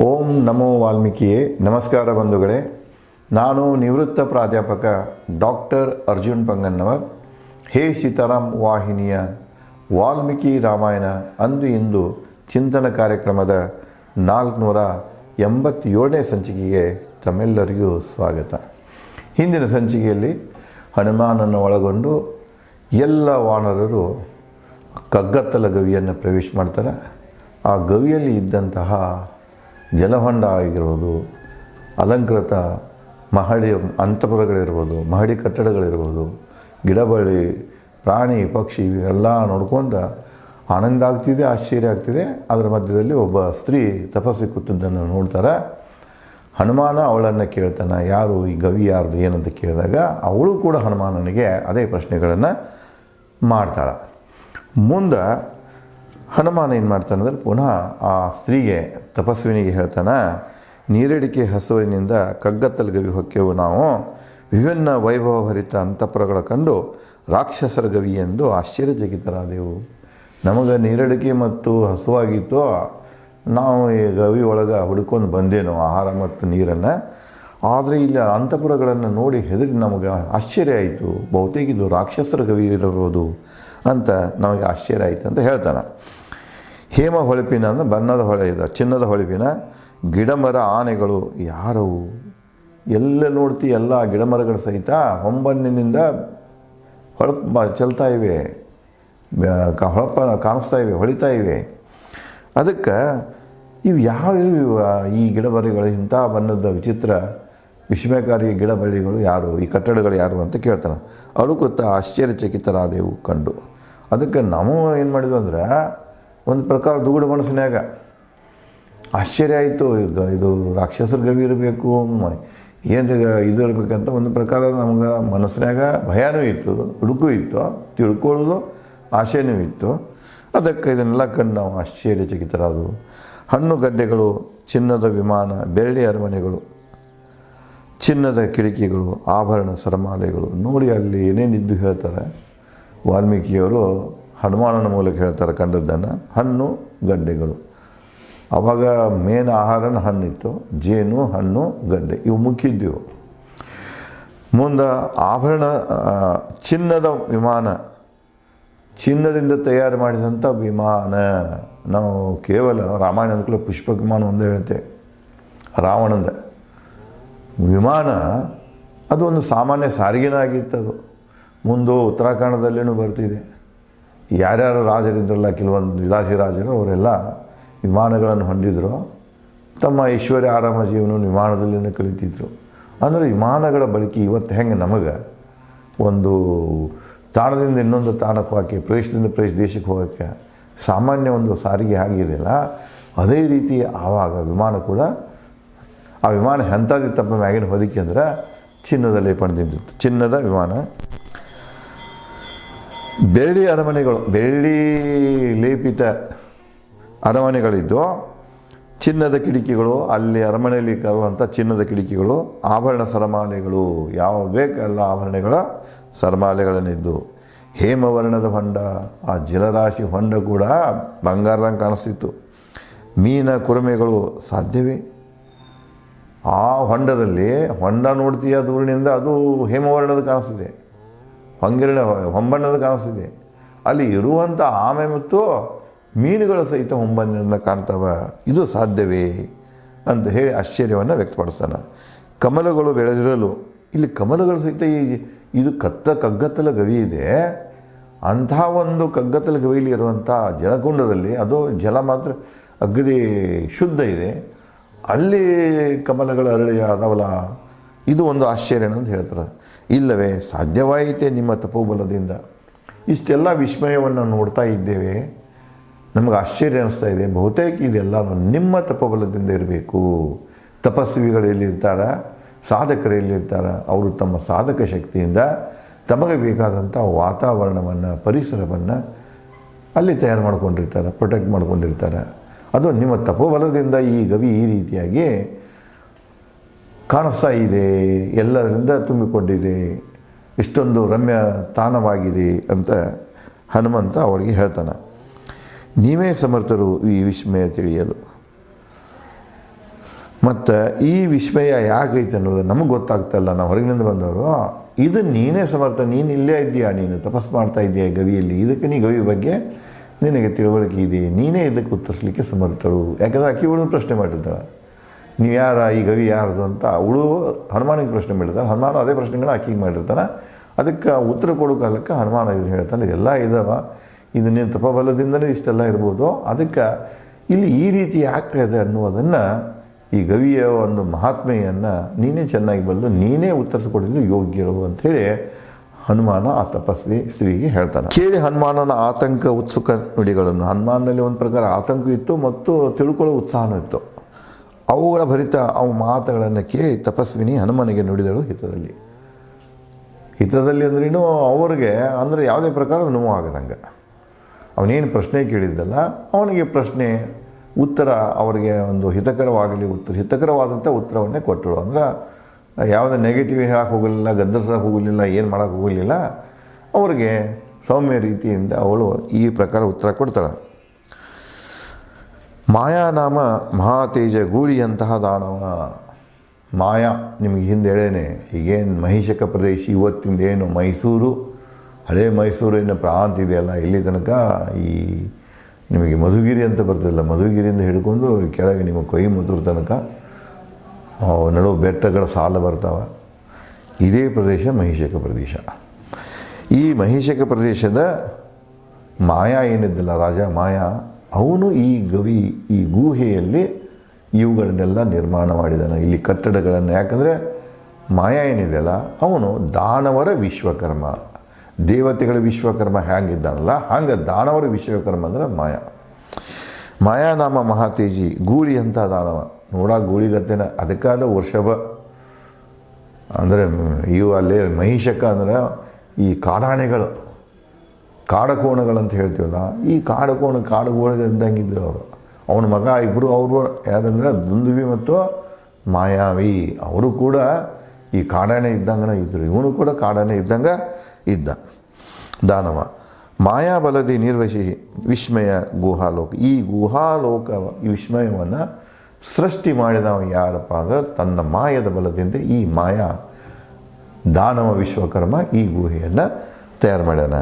ಓಂ ನಮೋ ವಾಲ್ಮೀಕಿಯೇ. ನಮಸ್ಕಾರ ಬಂಧುಗಳೇ. ನಾನು ನಿವೃತ್ತ ಪ್ರಾಧ್ಯಾಪಕ ಡಾಕ್ಟರ್ ಅರ್ಜುನ್ ಪಂಗನ್ನವರ್. ಹೇ ಸೀತಾರಾಮ್ ವಾಹಿನಿಯ ವಾಲ್ಮೀಕಿ ರಾಮಾಯಣ ಅಂದು ಇಂದು ಚಿಂತನ ಕಾರ್ಯಕ್ರಮದ 487ನೇ ಸಂಚಿಕೆಗೆ ತಮ್ಮೆಲ್ಲರಿಗೂ ಸ್ವಾಗತ. ಹಿಂದಿನ ಸಂಚಿಕೆಯಲ್ಲಿ ಹನುಮಾನನ್ನು ಒಳಗೊಂಡು ಎಲ್ಲ ವಾನರರು ಕಗ್ಗತ್ತಲ ಗವಿಯನ್ನು ಪ್ರವೇಶ ಮಾಡ್ತಾರೆ. ಆ ಗವಿಯಲ್ಲಿ ಇದ್ದಂತಹ ಜಲಹೊಂಡ ಆಗಿರ್ಬೋದು, ಅಲಂಕೃತ ಮಹಡಿ ಅಂತಃಪುರಗಳಿರ್ಬೋದು, ಮಹಡಿ ಕಟ್ಟಡಗಳಿರ್ಬೋದು, ಗಿಡಬಳ್ಳಿ, ಪ್ರಾಣಿ ಪಕ್ಷಿ ಇವೆಲ್ಲ ನೋಡ್ಕೊಂಡು ಆನಂದ ಆಗ್ತಿದೆ, ಆಶ್ಚರ್ಯ ಆಗ್ತಿದೆ. ಅದರ ಮಧ್ಯದಲ್ಲಿ ಒಬ್ಬ ಸ್ತ್ರೀ ತಪಸ್ಸಿ ಕೂತಿದ್ದನ್ನು ನೋಡ್ತಾರೆ. ಹನುಮಾನ ಅವಳನ್ನು ಕೇಳ್ತಾನೆ, ಯಾರು ಈ ಗವಿ ಯಾರ್ದು ಏನಂತ ಕೇಳಿದಾಗ ಅವಳು ಕೂಡ ಹನುಮಾನನಿಗೆ ಅದೇ ಪ್ರಶ್ನೆಗಳನ್ನು ಮಾಡ್ತಾಳೆ. ಮುಂದೆ ಹನುಮಾನ ಏನು ಮಾಡ್ತಾನೆ ಅಂದರೆ ಪುನಃ ಆ ಸ್ತ್ರೀಗೆ ತಪಸ್ವಿನಿಗೆ ಹೇಳ್ತಾನೆ, ನೀರಡಿಕೆ ಹಸುವಿನಿಂದ ಕಗ್ಗತ್ತಲ ಗವಿ ಹೊಕ್ಕೆವು ನಾವು, ವಿಭಿನ್ನ ವೈಭವಭರಿತ ಅಂತಃಪುರಗಳ ಕಂಡು ರಾಕ್ಷಸರ ಗವಿ ಎಂದು ಆಶ್ಚರ್ಯಚಕಿತರಾದೆವು. ನಮಗೆ ನೀರಡಿಕೆ ಮತ್ತು ಹಸುವಾಗಿತ್ತು, ನಾವು ಈ ಗವಿ ಒಳಗೆ ಹುಡ್ಕೊಂಡು ಬಂದೇನೋ ಆಹಾರ ಮತ್ತು ನೀರನ್ನು. ಆದರೆ ಇಲ್ಲಿ ಅಂತಃಪುರಗಳನ್ನು ನೋಡಿ ಹೆದರಿ ನಮಗೆ ಆಶ್ಚರ್ಯ ಆಯಿತು. ಬಹುತೇಕ ಇದು ರಾಕ್ಷಸರ ಗವಿ ಇರಬಹುದು ಅಂತ ನಮಗೆ ಆಶ್ಚರ್ಯ ಆಯಿತು ಅಂತ ಹೇಳ್ತಾನೆ. ಹೇಮ ಹೊಳಪಿನ ಅಂದರೆ ಬಣ್ಣದ ಹೊಳೆ ಇದೆ, ಚಿನ್ನದ ಹೊಳಪಿನ ಗಿಡಮರ ಆನೆಗಳು ಯಾರವು? ಎಲ್ಲ ನೋಡ್ತಿ ಎಲ್ಲ ಗಿಡಮರಗಳ ಸಹಿತ ಹೊಂಬಣ್ಣಿನಿಂದ ಹೊಳಪು ಚೆಲ್ತಾ ಇವೆ, ಹೊಳಪ ಕಾಣಿಸ್ತಾ ಇವೆ, ಹೊಳಿತಾ ಇವೆ. ಅದಕ್ಕೆ ಇವು ಯಾವ ಈ ಗಿಡಮರಗಳು, ಇಂಥ ಬಣ್ಣದ ವಿಚಿತ್ರ ವಿಸ್ಮಯಕಾರಿ ಗಿಡಬಳ್ಳಿಗಳು ಯಾರು, ಈ ಕಟ್ಟಡಗಳು ಯಾರು ಅಂತ ಕೇಳ್ತಾನೆ. ಅವಳು ಗೊತ್ತ ಆಶ್ಚರ್ಯಚಕಿತರಾದೆವು ಕಂಡು. ಅದಕ್ಕೆ ನಾವು ಏನು ಮಾಡಿದ್ವು ಅಂದ್ರೆ ಒಂದು ಪ್ರಕಾರ ದುಗುಡು ಮನಸ್ಸಿನಾಗ ಆಶ್ಚರ್ಯ ಆಯಿತು. ಈಗ ಇದು ರಾಕ್ಷಸರ ಗವಿ ಇರಬೇಕು, ಏನು ಇದು ಇರಬೇಕಂತ ಒಂದು ಪ್ರಕಾರ ನಮ್ಗೆ ಮನಸ್ಸಿನಾಗ ಭಯನೂ ಇತ್ತು, ಹುಡುಕು ಇತ್ತು, ತಿಳ್ಕೊಳ್ಳೋದು ಆಶೆನೂ ಇತ್ತು. ಅದಕ್ಕೆ ಇದನ್ನೆಲ್ಲ ಕಂಡು ನಾವು ಆಶ್ಚರ್ಯಚಕಿತರಾದವು. ಹಣ್ಣು ಗಡ್ಡೆಗಳು, ಚಿನ್ನದ ವಿಮಾನ, ಬೆಳ್ಳಿ ಅರಮನೆಗಳು, ಚಿನ್ನದ ಕಿಟಕಿಗಳು, ಆಭರಣ ಸರಮಾಲೆಗಳು ನೋಡಿ ಅಲ್ಲಿ ಏನೇನಿದ್ದು ಹೇಳ್ತಾರೆ ವಾಲ್ಮೀಕಿಯವರು. ಹನುಮಾನನ ಮೂಲಕ ಹೇಳ್ತಾರೆ ಕಂಡದ್ದನ್ನು. ಹಣ್ಣು ಗಡ್ಡೆಗಳು, ಆವಾಗ ಮೇನ್ ಆಹಾರನ ಹಣ್ಣಿತ್ತು, ಜೇನು, ಹಣ್ಣು, ಗಡ್ಡೆ ಇವು ಮುಖ್ಯದ್ದಿವು. ಮುಂದೆ ಆಭರಣ, ಚಿನ್ನದ ವಿಮಾನ, ಚಿನ್ನದಿಂದ ತಯಾರು ಮಾಡಿದಂಥ ವಿಮಾನ. ನಾವು ಕೇವಲ ರಾಮಾಯಣ ಅಂದ್ಕೊಳ್ಳೋ ಪುಷ್ಪ ವಿಮಾನ ಒಂದೇ ಹೇಳ್ತೇವೆ, ರಾವಣಂದ ವಿಮಾನ ಅದು ಒಂದು ಸಾಮಾನ್ಯ ಸಾರಿಗೆನೇ ಆಗಿತ್ತದು. ಮುಂದೆ ಉತ್ತರಾಖಂಡದಲ್ಲಿನೂ ಬರ್ತಿದೆ. ಯಾರ್ಯಾರು ರಾಜರಿದ್ರಲ್ಲ, ಕೆಲವೊಂದು ವಿಲಾಸಿ ರಾಜರು, ಅವರೆಲ್ಲ ವಿಮಾನಗಳನ್ನು ಹೊಂದಿದ್ರು. ತಮ್ಮ ಐಶ್ವರ್ಯ ಆರಾಮ ಜೀವನ ವಿಮಾನದಲ್ಲಿನೇ ಕಲಿತಿದ್ರು. ಅಂದರೆ ವಿಮಾನಗಳ ಬಳಕೆ ಇವತ್ತು ಹೆಂಗೆ ನಮಗೆ ಒಂದು ತಾಣದಿಂದ ಇನ್ನೊಂದು ತಾಣಕ್ಕೆ ಹೋಗೋಕ್ಕೆ, ಪ್ರದೇಶದಿಂದ ದೇಶಕ್ಕೆ ಹೋಗೋಕ್ಕೆ ಸಾಮಾನ್ಯ ಒಂದು ಸಾರಿಗೆ ಆಗಿದೆಯಲ್ಲ, ಅದೇ ರೀತಿ ಆವಾಗ ವಿಮಾನ ಕೂಡ, ಆ ವಿಮಾನ ಎಂಥದಿತ್ತಪ್ಪ ಮ್ಯಾಗಿನ ಹೊದಿಕೆ ಅಂದ್ರೆ ಚಿನ್ನದ ಲೇಪನದಿಂದಿತ್ತು, ಚಿನ್ನದ ವಿಮಾನ. ಬೆಳ್ಳಿ ಅರಮನೆಗಳು, ಬೆಳ್ಳಿ ಲೇಪಿತ ಅರಮನೆಗಳಿದ್ದು, ಚಿನ್ನದ ಕಿಟಕಿಗಳು, ಅಲ್ಲಿ ಅರಮನೆಯಲ್ಲಿ ಕರುವಂಥ ಚಿನ್ನದ ಕಿಟಕಿಗಳು, ಆಭರಣ ಸರಮಾಲೆಗಳು, ಯಾವ ಬೇಕಲ್ಲ ಆಭರಣಗಳ ಸರಮಾಲೆಗಳನ್ನಿದ್ದು. ಹೇಮವರ್ಣದ ಹೊಂಡ, ಆ ಜಲರಾಶಿ ಹೊಂಡ ಕೂಡ ಬಂಗಾರದಂಗೆ ಕಾಣಿಸ್ತಿತ್ತು. ಮೀನ ಕುರುಮೆಗಳು ಸಾಧ್ಯವೇ? ಆ ಹೊಂಡದಲ್ಲಿ, ಹೊಂಡ ನೋಡ್ತೀಯ ದೂರಿನಿಂದ, ಅದು ಹೇಮವರ್ಣದ ಕಾಣಿಸ್ತಿದೆ, ಹೊಂಬಣ್ಣದ ಕಾಣಿಸ್ತಿದೆ. ಅಲ್ಲಿ ಇರುವಂಥ ಆಮೆ ಮತ್ತು ಮೀನುಗಳ ಸಹಿತ ಹೊಂಬಣ್ಣಿನಿಂದ ಕಾಣ್ತವ. ಇದು ಸಾಧ್ಯವೇ ಅಂತ ಹೇಳಿ ಆಶ್ಚರ್ಯವನ್ನು ವ್ಯಕ್ತಪಡಿಸ್ತಾನೆ. ಕಮಲಗಳು ಬೆಳೆದಿರಲು, ಇಲ್ಲಿ ಕಮಲಗಳ ಸಹಿತ ಇದು ಕಗ್ಗತ್ತಲ ಗವಿ ಇದೆ. ಅಂತಹ ಒಂದು ಕಗ್ಗತ್ತಲ ಗವಿಯಲ್ಲಿ ಇರುವಂಥ ಜಲಕುಂಡದಲ್ಲಿ, ಅದು ಜಲ ಮಾತ್ರ ಅಗದಿ ಶುದ್ಧ ಇದೆ, ಅಲ್ಲಿ ಕಮಲಗಳ ಅರಳಿ ಅದಾವಲ್ಲ, ಇದು ಒಂದು ಆಶ್ಚರ್ಯ ಅಂತ ಹೇಳ್ತಾರೆ. ಇಲ್ಲವೇ ಸಾಧ್ಯವಾಯಿತೆ ನಿಮ್ಮ ತಪೋಬಲದಿಂದ. ಇಷ್ಟೆಲ್ಲ ವಿಸ್ಮಯವನ್ನು ನೋಡ್ತಾ ಇದ್ದೇವೆ, ನಮಗೆ ಆಶ್ಚರ್ಯ ಅನ್ನಿಸ್ತಾ ಇದೆ. ಬಹುತೇಕ ಇದೆಲ್ಲ ನಿಮ್ಮ ತಪೋಬಲದಿಂದ ಇರಬೇಕು. ತಪಸ್ವಿಗಳು ಎಲ್ಲಿರ್ತಾರೆ, ಸಾಧಕರು ಎಲ್ಲಿರ್ತಾರೆ, ಅವರು ತಮ್ಮ ಸಾಧಕ ಶಕ್ತಿಯಿಂದ ತಮಗೆ ಬೇಕಾದಂಥ ವಾತಾವರಣವನ್ನು, ಪರಿಸರವನ್ನು ಅಲ್ಲಿ ತಯಾರು ಮಾಡ್ಕೊಂಡಿರ್ತಾರೆ, ಪ್ರೊಟೆಕ್ಟ್ ಮಾಡ್ಕೊಂಡಿರ್ತಾರೆ. ಅದು ನಿಮ್ಮ ತಪೋಬಲದಿಂದ ಈ ಗವಿ ಈ ರೀತಿಯಾಗಿ ಕಾಣಿಸ್ತಾ ಇದೆ, ಎಲ್ಲರಿಂದ ತುಂಬಿಕೊಂಡಿದೆ, ಇಷ್ಟೊಂದು ರಮ್ಯ ತಾಣವಾಗಿದೆ ಅಂತ ಹನುಮಂತ ಅವರಿಗೆ ಹೇಳ್ತಾನೆ. ನೀವೇ ಸಮರ್ಥರು ಈ ವಿಸ್ಮಯ ತಿಳಿಯಲು. ಮತ್ತು ಈ ವಿಸ್ಮಯ ಯಾಕೈತೆ ಅನ್ನೋದು ನಮಗೆ ಗೊತ್ತಾಗ್ತಾಯಿಲ್ಲ, ನಾವು ಹೊರಗಿನಿಂದ ಬಂದವರು. ಇದು ನೀನೇ ಸಮರ್ಥ, ನೀನು ಇಲ್ಲೇ ಇದ್ದೀಯಾ, ನೀನು ತಪಸ್ ಮಾಡ್ತಾ ಇದೆಯಾ ಗವಿಯಲ್ಲಿ, ಇದಕ್ಕೆ ನೀ ಗವಿ ಬಗ್ಗೆ ನಿನಗೆ ತಿಳುವಳಿಕೆ ಇದೆ, ನೀನೇ ಇದಕ್ಕೆ ಉತ್ತರಿಸಲಿಕ್ಕೆ ಸಮರ್ಥಳು. ಯಾಕಂದರೆ ಆಕೆ ಇವಳು ಪ್ರಶ್ನೆ ಮಾಡಿರ್ತಾಳೆ, ನೀವು ಯಾರ, ಈ ಗವಿ ಯಾರ್ದು ಅಂತ ಅವಳು ಹನುಮಾನಿಗೆ ಪ್ರಶ್ನೆ ಮಾಡಿರ್ತಾಳೆ. ಹನುಮಾನ ಅದೇ ಪ್ರಶ್ನೆಗಳನ್ನ ಆಕೆಗೆ ಮಾಡಿರ್ತಾನೆ. ಅದಕ್ಕೆ ಉತ್ತರ ಕೊಡೋ ಕಾಲಕ್ಕೆ ಹನುಮಾನ ಇದನ್ನು ಹೇಳ್ತಾನೆ, ಎಲ್ಲ ಇದಾವ, ಇದು ನೀನು ತಪಬಲದಿಂದಲೇ ಇಷ್ಟೆಲ್ಲ ಇರ್ಬೋದು, ಅದಕ್ಕೆ ಇಲ್ಲಿ ಈ ರೀತಿ ಯಾಕೆ ಇದೆ ಅನ್ನುವುದನ್ನು, ಈ ಗವಿಯ ಒಂದು ಮಹಾತ್ಮೆಯನ್ನು ನೀನೇ ಚೆನ್ನಾಗಿ ಬಲ್ಲು, ನೀನೇ ಉತ್ತರಿಸಿಕೊಡಲು ಯೋಗ್ಯರು ಅಂಥೇಳಿ ಹನುಮಾನ ಆ ತಪಸ್ವಿ ಸ್ತ್ರೀಗೆ ಹೇಳ್ತಾನೆ. ಕೇಳಿ ಹನುಮಾನನ ಆತಂಕ ಉತ್ಸುಕ ನುಡಿಗಳನ್ನು. ಹನುಮಾನಲ್ಲಿ ಒಂದು ಪ್ರಕಾರ ಆತಂಕ ಇತ್ತು ಮತ್ತು ತಿಳ್ಕೊಳ್ಳೋ ಉತ್ಸಾಹನೂ ಇತ್ತು. ಅವುಗಳ ಭರಿತ ಅವು ಮಾತುಗಳನ್ನು ಕೇಳಿ ತಪಸ್ವಿನಿ ಹನುಮನಿಗೆ ನುಡಿದಳು ಹಿತದಲ್ಲಿ. ಹಿತದಲ್ಲಿ ಅಂದ್ರೇನು, ಅವ್ರಿಗೆ ಅಂದರೆ ಯಾವುದೇ ಪ್ರಕಾರ ನೋವು ಆಗದಂಗೆ. ಅವನೇನು ಪ್ರಶ್ನೆ ಕೇಳಿದ್ದಲ್ಲ, ಅವನಿಗೆ ಪ್ರಶ್ನೆ ಉತ್ತರ ಅವರಿಗೆ ಒಂದು ಹಿತಕರವಾದಂಥ ಉತ್ತರವನ್ನೇ ಕೊಟ್ಟಳು. ಅಂದ್ರೆ ಯಾವುದೇ ನೆಗೆಟಿವ್ ಹೇಳಕ್ಕೆ ಹೋಗಲಿಲ್ಲ, ಗದ್ದರ್ಸಕ್ಕೆ ಹೋಗಲಿಲ್ಲ, ಏನು ಮಾಡೋಕ್ಕೆ ಹೋಗಲಿಲ್ಲ. ಅವ್ರಿಗೆ ಸೌಮ್ಯ ರೀತಿಯಿಂದ ಅವಳು ಈ ಪ್ರಕಾರ ಉತ್ತರ ಕೊಡ್ತಾಳೆ. ಮಾಯಾನಾಮ ಮಹಾತೇಜ ಗೂಳಿಯಂತಹ ದಾನವ. ಮಾಯಾ ನಿಮಗೆ ಹಿಂದೆ ಹೇಳೇನೆ, ಈಗೇನು ಮಹಿಷಕ ಪ್ರದೇಶ ಇವತ್ತಿಂದ ಏನು ಮೈಸೂರು, ಹಳೇ ಮೈಸೂರಿನ ಪ್ರಾಂತ ಇದೆಯಲ್ಲ, ಇಲ್ಲಿ ತನಕ ಈ ನಿಮಗೆ ಮಧುಗಿರಿ ಅಂತ ಬರ್ತಿಲ್ಲ, ಮಧುಗಿರಿಯಿಂದ ಹಿಡ್ಕೊಂಡು ಕೆಳಗೆ ನಿಮ್ಮ ಕೊಯಮತ್ತೂರು ತನಕ ನಡುವೆ ಬೆಟ್ಟಗಳ ಸಾಲ ಬರ್ತಾವೆ. ಇದೇ ಪ್ರದೇಶ ಮಹಿಷಕ ಪ್ರದೇಶ. ಈ ಮಹಿಷಕ ಪ್ರದೇಶದ ಮಾಯಾ ಏನಿದ್ದಲ್ಲ, ರಾಜ ಮಾಯಾ, ಅವನು ಈ ಗವಿ, ಈ ಗುಹೆಯಲ್ಲಿ ಇವುಗಳನ್ನೆಲ್ಲ ನಿರ್ಮಾಣ ಮಾಡಿದಾನೆ, ಇಲ್ಲಿ ಕಟ್ಟಡಗಳನ್ನು. ಯಾಕಂದರೆ ಮಾಯಾ ಏನಿದೆಯಲ್ಲ, ಅವನು ದಾನವರ ವಿಶ್ವಕರ್ಮ. ದೇವತೆಗಳ ವಿಶ್ವಕರ್ಮ ಹ್ಯಾಂಗಿದ್ದಾನಲ್ಲ, ಹಂಗೆ ದಾನವರ ವಿಶ್ವಕರ್ಮ ಅಂದರೆ ಮಾಯಾ. ಮಾಯಾನಾಮ ಮಹಾತೇಜಿ ಗೂಳಿ ಅಂತ ದಾನವ. ನೋಡೋಕೆ ಗೂಳಿಗತ್ತೇನ, ಅದಕ್ಕಾದ ವೃಷಭ ಅಂದರೆ ಇವು ಅಲ್ಲೇ ಮಹಿಷಕ ಅಂದರೆ ಈ ಕಾಡಾನೆಗಳು, ಕಾಡಕೋಣಗಳಂತ ಹೇಳ್ತೀವಲ್ಲ, ಈ ಕಾಡುಗೋಳಿಗೆ ಇದ್ದಂಗಿದ್ರು ಅವರು. ಅವನ ಮಗ ಇಬ್ಬರು, ಅವರು ಯಾರಂದರೆ ದುಂದುವಿ ಮತ್ತು ಮಾಯಾವಿ. ಅವರು ಕೂಡ ಈ ಕಾಡಾನೆ ಇದ್ದಂಗೆ ಇದ್ದರು, ಇವನು ಕೂಡ ಕಾಡಾನೆ ಇದ್ದಂಗೆ ಇದ್ದ ದಾನವ. ಮಾಯಾಬಲದಿ ನಿರ್ವಶಿ ವಿಸ್ಮಯ ಗುಹಾಲೋಕ. ಈ ಗುಹಾಲೋಕ ವಿಸ್ಮಯವನ್ನು ಸೃಷ್ಟಿ ಮಾಡಿದವ ಯಾರಪ್ಪ ಅಂದರೆ ತನ್ನ ಮಾಯದ ಬಲದಿಂದ ಈ ಮಾಯಾ ದಾನವ ವಿಶ್ವಕರ್ಮ ಈ ಗುಹೆಯನ್ನು ತಯಾರು ಮಾಡ್ಯಾನ.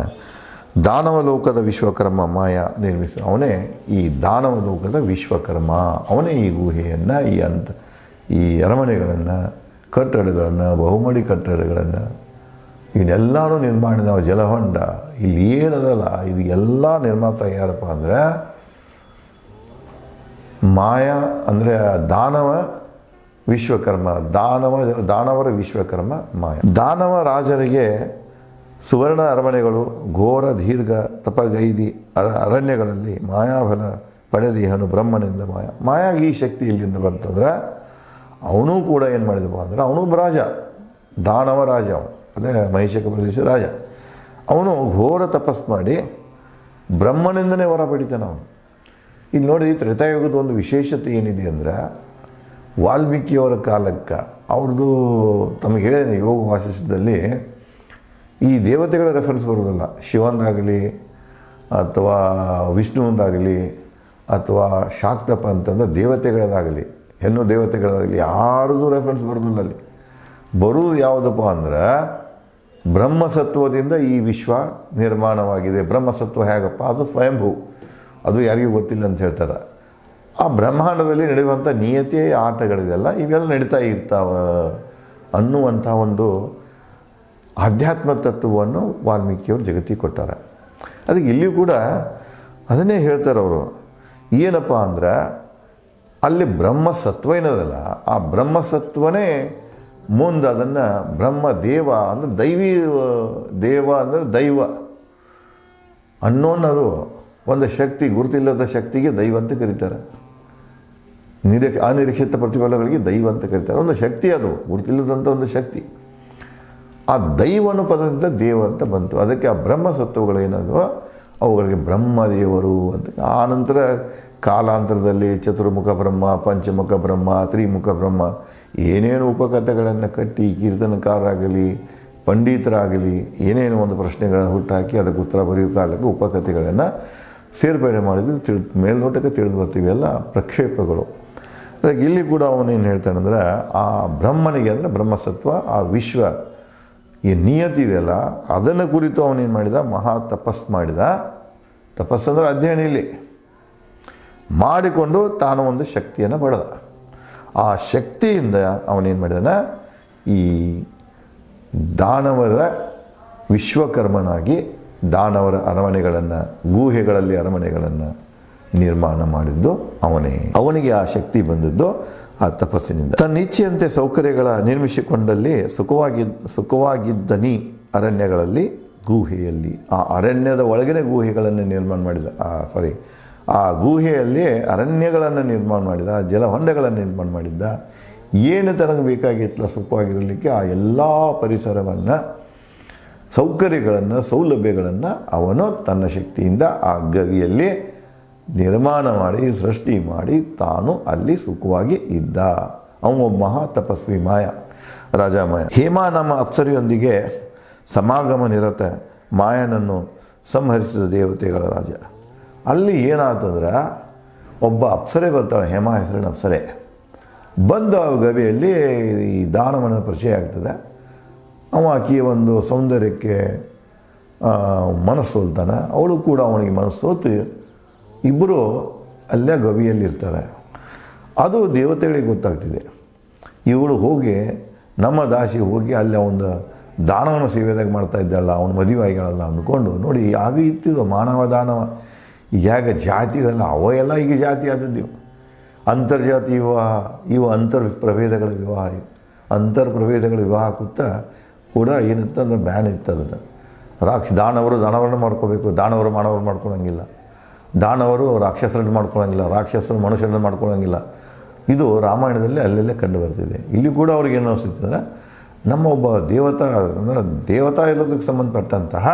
ದಾನವ ಲೋಕದ ವಿಶ್ವಕರ್ಮ ಮಾಯಾ ನಿರ್ಮಿಸ, ಅವನೇ ಈ ದಾನವ ಲೋಕದ ವಿಶ್ವಕರ್ಮ. ಅವನೇ ಈ ಗುಹೆಯನ್ನು, ಈ ಅರಮನೆಗಳನ್ನು, ಕಟ್ಟಡಗಳನ್ನು, ಬಹುಮಡಿ ಕಟ್ಟಡಗಳನ್ನು ಇವನ್ನೆಲ್ಲನೂ ನಿರ್ಮಾಣ, ನಾವು ಜಲಹೊಂಡ ಇಲ್ಲಿ ಏನದಲ್ಲ, ಇದು ಎಲ್ಲ ನಿರ್ಮಾತ ಯಾರಪ್ಪ ಅಂದರೆ ಮಾಯಾ, ಅಂದರೆ ದಾನವ ವಿಶ್ವಕರ್ಮ. ದಾನವರ ವಿಶ್ವಕರ್ಮ ಮಾಯಾ. ದಾನವ ರಾಜರಿಗೆ ಸುವರ್ಣ ಅರಮನೆಗಳು, ಘೋರ ದೀರ್ಘ ತಪಗೈದಿ ಅರಣ್ಯಗಳಲ್ಲಿ ಮಾಯಾಬಲ ಪಡೆದಿಹನು ಬ್ರಹ್ಮನಿಂದ. ಮಾಯಾಗಿ ಈ ಶಕ್ತಿ ಇಲ್ಲಿಂದ ಬಂತಂದ್ರೆ ಅವನೂ ಕೂಡ ಏನು ಮಾಡಿದಪ್ಪ ಅಂದರೆ, ಅವನು ರಾಜ, ದಾನವ ರಾಜ, ಅವನು ಅದೇ ಮಹಿಷಕ ಪ್ರದೇಶ ರಾಜ. ಅವನು ಘೋರ ತಪಸ್ ಮಾಡಿ ಬ್ರಹ್ಮನಿಂದನೇ ಹೊರ ಪಡಿತಾನೆ ಅವನು. ಇಲ್ಲಿ ನೋಡಿ, ತ್ರೇತಾಯುಗದ ಒಂದು ವಿಶೇಷತೆ ಏನಿದೆ ಅಂದರೆ, ವಾಲ್ಮೀಕಿಯವರ ಕಾಲಕ್ಕೆ ಅವ್ರದ್ದು ತಮಗೆ ಹೇಳಿದ ಯೋಗ ವಾಸಿಸಿದಲ್ಲಿ ಈ ದೇವತೆಗಳ ರೆಫರೆನ್ಸ್ ಬರೋದಿಲ್ಲ. ಶಿವಂದಾಗಲಿ ಅಥವಾ ವಿಷ್ಣುವಂದಾಗಲಿ ಅಥವಾ ಶಾಕ್ತಪ್ಪ ಅಂತಂದ್ರೆ ದೇವತೆಗಳದಾಗಲಿ, ಹೆಣ್ಣು ದೇವತೆಗಳದಾಗಲಿ ಯಾರ್ದು ರೆಫರೆನ್ಸ್ ಬರೋದಿಲ್ಲ. ಅಲ್ಲಿ ಬರುವುದು ಯಾವುದಪ್ಪ ಅಂದ್ರೆ ಬ್ರಹ್ಮಸತ್ವದಿಂದ ಈ ವಿಶ್ವ ನಿರ್ಮಾಣವಾಗಿದೆ. ಬ್ರಹ್ಮಸತ್ವ ಹೇಗಪ್ಪ, ಅದು ಸ್ವಯಂಭೂ, ಅದು ಯಾರಿಗೂ ಗೊತ್ತಿಲ್ಲ ಅಂತ ಹೇಳ್ತಾರೆ. ಆ ಬ್ರಹ್ಮಾಂಡದಲ್ಲಿ ನಡೆಯುವಂಥ ನಿಯತಿಯ ಆಟಗಳಿದೆಲ್ಲ ಇವೆಲ್ಲ ನಡೀತಾ ಇರ್ತಾವೆ ಅನ್ನುವಂಥ ಒಂದು ಆಧ್ಯಾತ್ಮ ತತ್ವವನ್ನು ವಾಲ್ಮೀಕಿಯವರು ಜಗತ್ತಿಗೆ ಕೊಟ್ಟಾರೆ. ಅದಕ್ಕೆ ಇಲ್ಲಿಯೂ ಕೂಡ ಅದನ್ನೇ ಹೇಳ್ತಾರೆ ಅವರು. ಏನಪ್ಪ ಅಂದ್ರೆ ಅಲ್ಲಿ ಬ್ರಹ್ಮಸತ್ವ ಏನದಲ್ಲ, ಆ ಬ್ರಹ್ಮಸತ್ವನೇ ಮುಂದೆ ಅದನ್ನು ಬ್ರಹ್ಮದೇವ ಅಂದರೆ ದೈವಿ ದೇವ ಅಂದರೆ ದೈವ ಅನ್ನೋನ್ನದು ಒಂದು ಶಕ್ತಿ, ಗುರುತಿಲ್ಲದ ಶಕ್ತಿಗೆ ದೈವ ಅಂತ ಕರೀತಾರೆ. ಅನಿರೀಕ್ಷಿತ ಪ್ರತಿಫಲಗಳಿಗೆ ದೈವ ಅಂತ ಕರೀತಾರೆ. ಒಂದು ಶಕ್ತಿ, ಅದು ಗುರುತಿಲ್ಲದಂಥ ಒಂದು ಶಕ್ತಿ. ಆ ದೈವನ ಪದದಿಂದ ದೇವ ಅಂತ ಬಂತು. ಅದಕ್ಕೆ ಆ ಬ್ರಹ್ಮಸತ್ವಗಳೇನದೋ ಅವುಗಳಿಗೆ ಬ್ರಹ್ಮದೇವರು ಅಂತ. ಆ ನಂತರ ಕಾಲಾಂತರದಲ್ಲಿ ಚತುರ್ಮುಖ ಬ್ರಹ್ಮ, ಪಂಚಮುಖ ಬ್ರಹ್ಮ, ತ್ರಿಮುಖ ಬ್ರಹ್ಮ ಏನೇನು ಉಪಕಥೆಗಳನ್ನು ಕಟ್ಟಿ ಕೀರ್ತನಕಾರರಾಗಲಿ ಪಂಡಿತರಾಗಲಿ ಏನೇನೋ ಒಂದು ಪ್ರಶ್ನೆಗಳನ್ನು ಹುಟ್ಟಾಕಿ ಅದಕ್ಕೆ ಉತ್ತರ ಬರೆಯುವ ಕಾಲಕ್ಕೆ ಉಪಕಥೆಗಳನ್ನು ಸೇರ್ಪಡೆ ಮಾಡಿದ್ದು ಮೇಲ್ನೋಟಕ್ಕೆ ತಿಳಿದು ಬರ್ತೀವಿ. ಎಲ್ಲ ಪ್ರಕ್ಷೇಪಗಳು. ಅದಕ್ಕೆ ಇಲ್ಲಿ ಕೂಡ ಅವನೇನು ಹೇಳ್ತಾನಂದ್ರೆ ಆ ಬ್ರಹ್ಮನಿಗೆ ಅಂದರೆ ಬ್ರಹ್ಮಸತ್ವ, ಆ ವಿಶ್ವ ಈ ನಿಯತಿ ಇದೆಯಲ್ಲ ಅದನ್ನು ಕುರಿತು ಅವನೇನು ಮಾಡಿದ, ಮಹಾ ತಪಸ್ಸು ಮಾಡಿದ. ತಪಸ್ಸಂದ್ರೆ ಅಧ್ಯಯನ ಇಲ್ಲಿ ಮಾಡಿಕೊಂಡು ತಾನು ಒಂದು ಶಕ್ತಿಯನ್ನು ಪಡೆದ. ಆ ಶಕ್ತಿಯಿಂದ ಅವನೇನು ಮಾಡಿದಾನ, ಈ ದಾನವರ ವಿಶ್ವಕರ್ಮನಾಗಿ ದಾನವರ ಅರಮನೆಗಳನ್ನು, ಗೂಹೆಗಳಲ್ಲಿ ಅರಮನೆಗಳನ್ನು ನಿರ್ಮಾಣ ಮಾಡಿದ್ದು ಅವನೇ. ಅವನಿಗೆ ಆ ಶಕ್ತಿ ಬಂದದ್ದು ಆ ತಪಸ್ಸಿನಿಂದ. ತನ್ನ ಇಚ್ಛೆಯಂತೆ ಸೌಕರ್ಯಗಳ ನಿರ್ಮಿಸಿಕೊಂಡಲ್ಲಿ ಸುಖವಾಗಿದ್ದನಿ ಅರಣ್ಯಗಳಲ್ಲಿ, ಗೂಹೆಯಲ್ಲಿ, ಆ ಅರಣ್ಯದ ಒಳಗಡೆ ಗೂಹೆಗಳನ್ನು ನಿರ್ಮಾಣ ಮಾಡಿದ. ಆ ಗೂಹೆಯಲ್ಲಿ ಅರಣ್ಯಗಳನ್ನು ನಿರ್ಮಾಣ ಮಾಡಿದ, ಜಲಹೊಂಡಗಳನ್ನು ನಿರ್ಮಾಣ ಮಾಡಿದ್ದ. ಏನು ತನಗೆ ಬೇಕಾಗಿತ್ತಲ್ಲ ಸುಖವಾಗಿರಲಿಕ್ಕೆ ಆ ಎಲ್ಲ ಪರಿಸರವನ್ನು, ಸೌಕರ್ಯಗಳನ್ನು, ಸೌಲಭ್ಯಗಳನ್ನು ಅವನು ತನ್ನ ಶಕ್ತಿಯಿಂದ ಆ ಗವಿಯಲ್ಲಿ ನಿರ್ಮಾಣ ಮಾಡಿ, ಸೃಷ್ಟಿ ಮಾಡಿ ತಾನು ಅಲ್ಲಿ ಸುಖವಾಗಿ ಇದ್ದ. ಅವನು ಮಹಾ ತಪಸ್ವಿ ರಾಜ ಮಾಯ. ಹೇಮಾ ನಮ್ಮ ಅಪ್ಸರಿಯೊಂದಿಗೆ ಸಮಾಗಮ ನಿರತ ಮಾಯನನ್ನು ಸಂಹರಿಸಿದ ದೇವತೆಗಳ ರಾಜ. ಅಲ್ಲಿ ಏನಾಗ್ತಂದ್ರೆ ಒಬ್ಬ ಅಪ್ಸರೆ ಬರ್ತಾಳೆ, ಹೇಮಾ ಹೆಸರಿನ ಅಪ್ಸರೆ ಬಂದು ಆ ಗವಿಯಲ್ಲಿ ಈ ದಾನವನ ಪರಿಚಯ ಆಗ್ತದೆ. ಅವ ಆಕೆಯ ಒಂದು ಸೌಂದರ್ಯಕ್ಕೆ ಮನಸ್ಸು ಸೋಲ್ತಾನೆ, ಅವಳು ಕೂಡ ಅವನಿಗೆ ಮನಸ್ಸು ಸೋತು ಇಬ್ಬರು ಅಲ್ಲೇ ಗವಿಯಲ್ಲಿರ್ತಾರೆ. ಅದು ದೇವತೆಗಳಿಗೆ ಗೊತ್ತಾಗ್ತಿದೆ. ಇವಳು ಹೋಗಿ ನಮ್ಮ ದಾಸಿ ಹೋಗಿ ಅಲ್ಲಿ ಒಂದು ದಾನವನ ಸೇವೆದಾಗ ಮಾಡ್ತಾ ಇದ್ದಲ್ಲ, ಅವನು ಮದುವೆ ಆಗಿರಲ್ಲ ಅಂದ್ಕೊಂಡು ನೋಡಿ ಆಗ ಇತ್ತಿದ್ದು ಮಾನವ ದಾನವ. ಈಗ ಜಾತಿ ಇದಲ್ಲ, ಅವ ಎಲ್ಲ ಈಗ ಜಾತಿ ಆದದ್ದು. ಅಂತರ್ಜಾತಿ ವಿವಾಹ, ಇವು ಪ್ರಭೇದಗಳ ವಿವಾಹ, ಅಂತರ್ಪ್ರಭೇದಗಳ ವಿವಾಹ ಕೂಡ ಏನಿತ್ತಂದ್ರೆ ಬ್ಯಾನ್ ಇತ್ತದನ್ನು. ದಾನವರನ್ನು ಮಾಡ್ಕೋಬೇಕು, ದಾನವರು ಮಾನವರು ಮಾಡ್ಕೊಳಂಗಿಲ್ಲ, ದಾನವರು ರಾಕ್ಷಸರನ್ನು ಮಾಡ್ಕೊಳಂಗಿಲ್ಲ, ರಾಕ್ಷಸರು ಮನುಷ್ಯರನ್ನು ಮಾಡ್ಕೊಳಂಗಿಲ್ಲ. ಇದು ರಾಮಾಯಣದಲ್ಲಿ ಅಲ್ಲೆಲ್ಲೇ ಕಂಡು ಬರ್ತಿದೆ. ಇಲ್ಲಿ ಕೂಡ ಅವ್ರಿಗೆ ಏನು ಅನಿಸುತ್ತೆ, ನಮ್ಮ ಒಬ್ಬ ದೇವತಾ ಇರೋದಕ್ಕೆ ಸಂಬಂಧಪಟ್ಟಂತಹ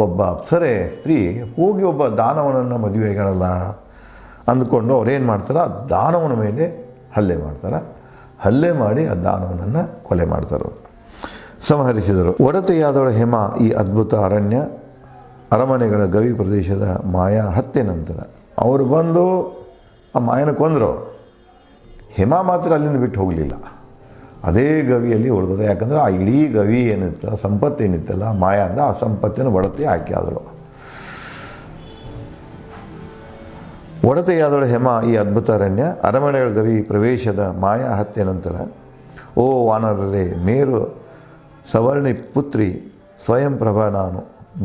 ಒಬ್ಬ ಅಪ್ಸರೆ ಸ್ತ್ರೀ ಹೋಗಿ ಒಬ್ಬ ದಾನವನನ್ನು ಮದುವೆಗಳಲ್ಲ ಅಂದ್ಕೊಂಡು ಅವ್ರೇನು ಮಾಡ್ತಾರೆ, ಆ ದಾನವನ ಮೇಲೆ ಹಲ್ಲೆ ಮಾಡ್ತಾರೆ. ಹಲ್ಲೆ ಮಾಡಿ ಆ ದಾನವನನ್ನು ಕೊಲೆ ಮಾಡ್ತಾರೆ, ಸಂಹರಿಸಿದರು. ಒಡತೆಯಾದವಳ ಹೇಮ ಈ ಅದ್ಭುತ ಅರಮನೆಗಳ ಗವಿ ಪ್ರದೇಶದ ಮಾಯಾ ಹತ್ಯೆ ನಂತರ ಅವರು ಬಂದು ಆ ಮಾಯನ ಕೊಂದರು. ಅವರು ಹೇಮ ಮಾತ್ರ ಅಲ್ಲಿಂದ ಬಿಟ್ಟು ಹೋಗಲಿಲ್ಲ, ಅದೇ ಗವಿಯಲ್ಲಿ ಉಳಿದ್ರು. ಯಾಕಂದರೆ ಆ ಇಡೀ ಗವಿ ಏನಿತ್ತಲ್ಲ, ಸಂಪತ್ತೇನಿತ್ತಲ್ಲ ಮಾಯಾ ಅಂದ, ಆ ಸಂಪತ್ತಿನ ಒಡತೆ ಆಕೆ ಆದಳು. ಒಡತೆಯಾದವಳ ಹೇಮ ಈ ಅದ್ಭುತ ಅರಮನೆಗಳ ಗವಿ ಪ್ರವೇಶದ ಮಾಯಾ ಹತ್ಯೆ ನಂತರ, ಓ ವಾನರರೇ, ಮೇರು ಸವರ್ಣಿ ಪುತ್ರಿ ಸ್ವಯಂಪ್ರಭ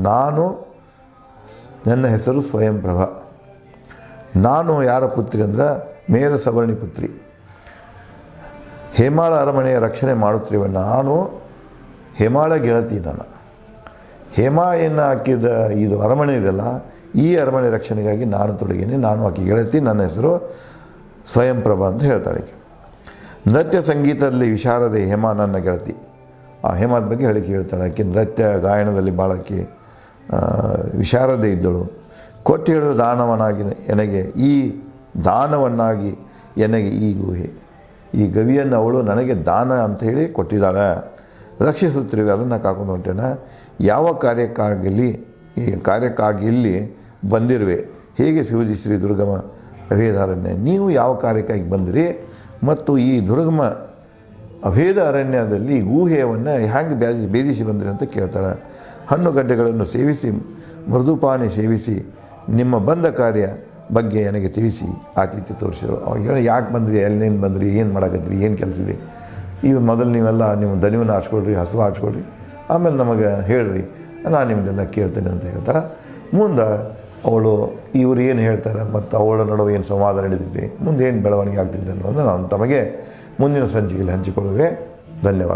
ನಾನು ನನ್ನ ಹೆಸರು ಸ್ವಯಂಪ್ರಭ. ನಾನು ಯಾರ ಪುತ್ರಿ ಅಂದ್ರೆ ಮೇರು ಸವರ್ಣಿ ಪುತ್ರಿ. ಹೇಮಾಳ ಅರಮನೆಯ ರಕ್ಷಣೆ ಮಾಡುತ್ತಿರುವ ನಾನು ಹೇಮಾಳ ಗೆಳತಿ. ಹೇಮಾ ಏನು ಹಾಕಿದ ಇದು ಅರಮನೆ ಇದೆಲ್ಲ, ಈ ಅರಮನೆ ರಕ್ಷಣೆಗಾಗಿ ನಾನು ತೊಡಗೀನಿ, ನಾನು ಆಕೆ ಗೆಳತಿ, ನನ್ನ ಹೆಸರು ಸ್ವಯಂಪ್ರಭ ಅಂತ ಹೇಳ್ತಾಳೆ. ನೃತ್ಯ ಸಂಗೀತದಲ್ಲಿ ವಿಶಾರದೆ ಹೇಮಾ ನನ್ನ ಗೆಳತಿ. ಆ ಹೇಮಾದ ಬಗ್ಗೆ ಹೇಳ್ತಾಳೆ. ಆಕೆ ನೃತ್ಯ ಗಾಯನದಲ್ಲಿ ಬಾಳಕ್ಕೆ ವಿಶಾರದೆ ಇದ್ದಳು. ಕೊಟ್ಟು ಹೇಳುವ ದಾನವನಾಗಿ ನನಗೆ ಈ ಗುಹೆ, ಈ ಗವಿಯನ್ನು ಅವಳು ನನಗೆ ದಾನ ಅಂತ ಹೇಳಿ ಕೊಟ್ಟಿದ್ದಾಳೆ. ರಕ್ಷಿಸುತ್ತಿರುವೆ, ಅದನ್ನು ಕಾಕೊಂಡು ಹೊಂಟೇನ. ಯಾವ ಕಾರ್ಯಕ್ಕಾಗಿ ಇಲ್ಲಿ ಬಂದಿರುವೆ, ಹೇಗೆ ಶ್ರೀ ದುರ್ಗಮ ಅಭೇದಾರಣ್ಯ, ನೀವು ಯಾವ ಕಾರ್ಯಕ್ಕಾಗಿ ಬಂದಿರಿ ಮತ್ತು ಈ ದುರ್ಗಮ ಅಭೇದ ಅರಣ್ಯದಲ್ಲಿ ಗೂಹೆಯನ್ನು ಹ್ಯಾಂಗೆ ಭೇದಿಸಿ ಬಂದಿರಿ ಅಂತ ಕೇಳ್ತಾಳೆ. ಹಣ್ಣುಗಡ್ಡೆಗಳನ್ನು ಸೇವಿಸಿ, ಮೃದುಪಾನಿ ಸೇವಿಸಿ, ನಿಮ್ಮ ಬಂದ ಕಾರ್ಯ ಬಗ್ಗೆ ನನಗೆ ತಿಳಿಸಿ ಆತಿಥ್ಯ ತೋರಿಸಿರು. ಅವಾಗ ಹೇಳಿ, ಯಾಕೆ ಬಂದ್ರಿ, ಎಲ್ಲಿಂದ ಬಂದ್ರಿ, ಏನು ಮಾಡಕತ್ತೀರಿ, ಏನು ಕೆಲಸ ಇದೆ, ಈಗ ಮೊದಲು ನೀವೆಲ್ಲ ನಿಮ್ಮ ದನಿವನ್ನು ಆಡ್ಸ್ಕೊಳ್ರಿ, ಹಸು ಆಡ್ಸ್ಕೊಳ್ರಿ, ಆಮೇಲೆ ನಮಗೆ ಹೇಳ್ರಿ, ನಾನು ನಿಮ್ಮದೆಲ್ಲ ಕೇಳ್ತೇನೆ ಅಂತ ಹೇಳ್ತಾರೆ. ಮುಂದೆ ಅವಳು ಇವರು ಏನು ಹೇಳ್ತಾರೆ ಮತ್ತು ಅವಳ ನಡುವೆ ಏನು ಸಂವಾದ ನಡೀತಿದೆ, ಮುಂದೆ ಏನು ಬೆಳವಣಿಗೆ ಆಗ್ತಿದೆ ಅನ್ನೋದನ್ನು ನಾನು ತಮಗೆ ಮುಂದಿನ ಸಂಚಿಕೆಯಲ್ಲಿ ಹಂಚಿಕೊಳ್ಳುವೆ. ಧನ್ಯವಾದಗಳು.